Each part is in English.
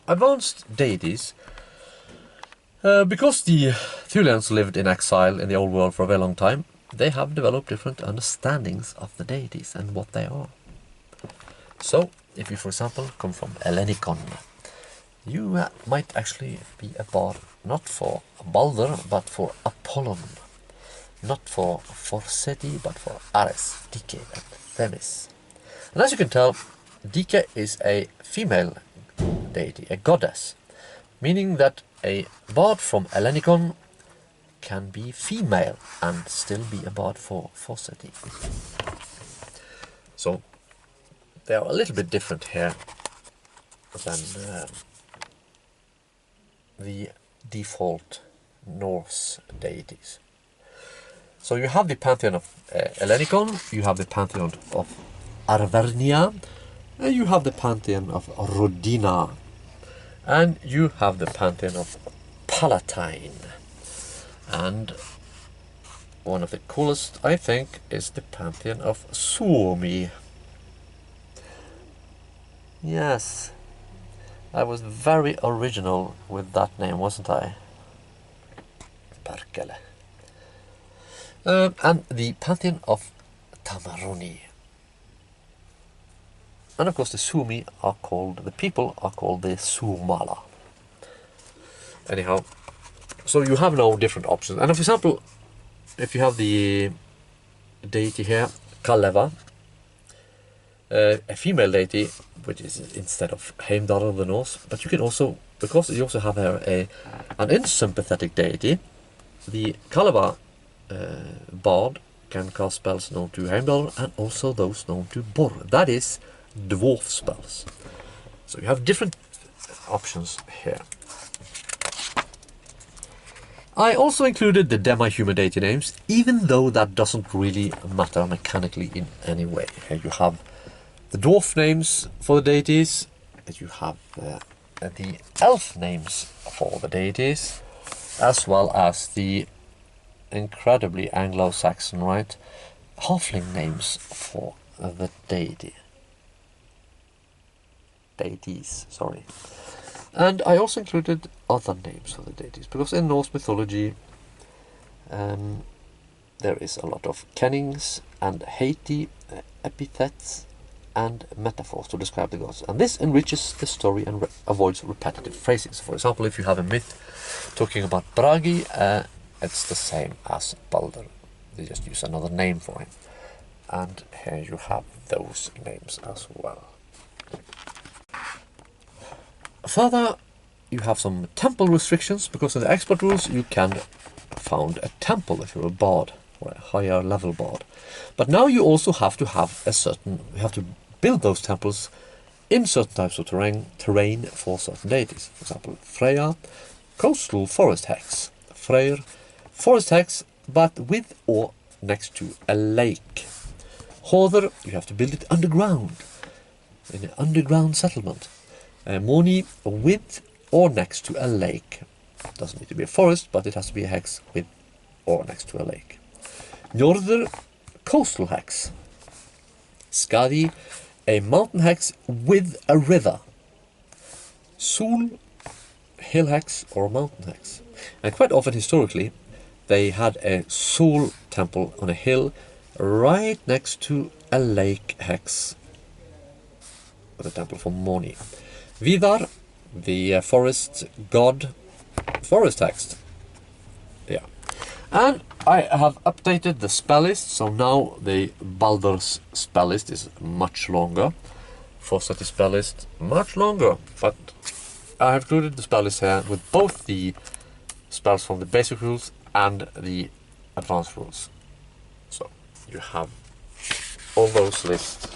advanced deities, because the Thulians lived in exile in the old world for a very long time, they have developed different understandings of the deities and what they are. So, if you, for example, come from Ellenicon, you might actually be a bard not for Balder, but for Apollon. Not for Forseti, but for Ares, Dike, and Themis. And as you can tell, Dike is a female deity, a goddess, meaning that a bard from Ellenicon can be female and still be a bard for Forseti. So they are a little bit different here than the default Norse deities. So you have the pantheon of Ellenicon, you have the pantheon of Arvernia, and you have the pantheon of Rodina, and you have the pantheon of Palatine. And one of the coolest, I think, is the pantheon of Suomi. Yes, I was very original with that name, wasn't I? Perkele. And the pantheon of Tamaroni. And of course the Suomi are called, the people are called the Suomala. Anyhow, so you have now different options. And for example, if you have the deity here, Kaleva, a female deity, which is instead of Heimdall of the Norse, but you can also, because you also have here an unsympathetic deity, the Kaleva bard can cast spells known to Heimdall and also those known to Bor. That is dwarf spells. So you have different options here. I also included the demi-human deity names, even though that doesn't really matter mechanically in any way. Here you have the dwarf names for the deities, and you have the elf names for the deities, as well as the incredibly Anglo-Saxon, right, halfling names for the deities, sorry. And I also included other names for the deities, because in Norse mythology there is a lot of kennings and Haiti epithets and metaphors to describe the gods. And this enriches the story and avoids repetitive phrasings. For example, if you have a myth talking about Bragi, it's the same as Balder. They just use another name for him. And here you have those names as well. Further, you have some temple restrictions, because in the expert rules you can found a temple if you're a bard or a higher level bard. But now you also have to have you have to build those temples in certain types of terrain for certain deities. For example, Freya, coastal forest hex. Freyr, forest hex, but with or next to a lake. Horder, you have to build it underground, in an underground settlement. Moni, with or next to a lake. Doesn't need to be a forest, but it has to be a hex with or next to a lake. Njordur, coastal hex. Skadi, a mountain hex with a river. Sul, hill hex or mountain hex. And quite often historically they had a Sul temple on a hill right next to a lake hex with a temple for Moni. Vidar, the forest god, forest text. Yeah. And I have updated the spell list, so now the Baldur's spell list is much longer. Forseti spell list, much longer, but I have included the spell list here with both the spells from the basic rules and the advanced rules. So you have all those lists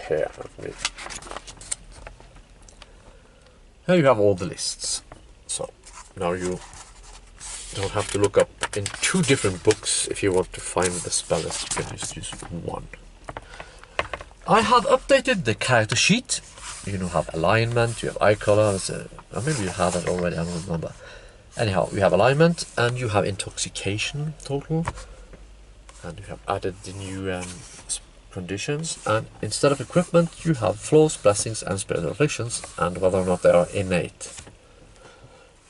here. Here you have all the lists. So now you don't have to look up in two different books if you want to find the spell list. You can just use one. I have updated the character sheet. You now have alignment, you have eye color. Maybe you have that already, I don't remember. Anyhow, you have alignment and you have intoxication total. And you have added the new conditions, and instead of equipment you have flaws, blessings and spiritual afflictions, and whether or not they are innate.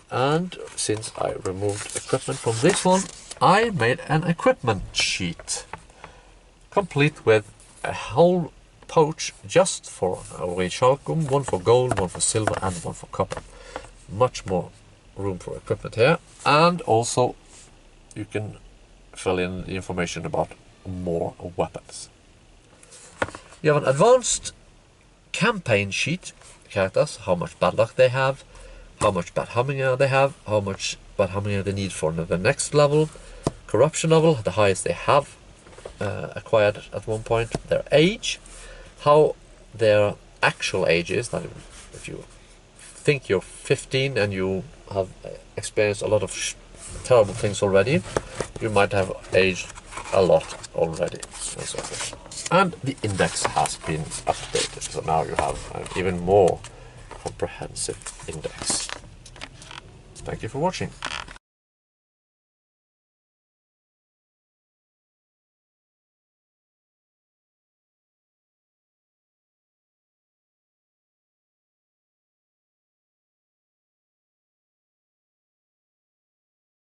And since I removed equipment from this one, I made an equipment sheet, complete with a whole pouch just for rechalcum, one for gold, one for silver and one for copper. Much more room for equipment here, and also you can fill in the information about more weapons. You have an advanced campaign sheet, characters, how much bad luck they have, how much bad humminga they have, how much bad humminga they need for the next level, corruption level, the highest they have acquired at one point, their age, how their actual age is, that if you think you're 15 and you have experienced a lot of terrible things already, you might have aged a lot already, and so forth. And the index has been updated, so now you have an even more comprehensive index. Thank you for watching.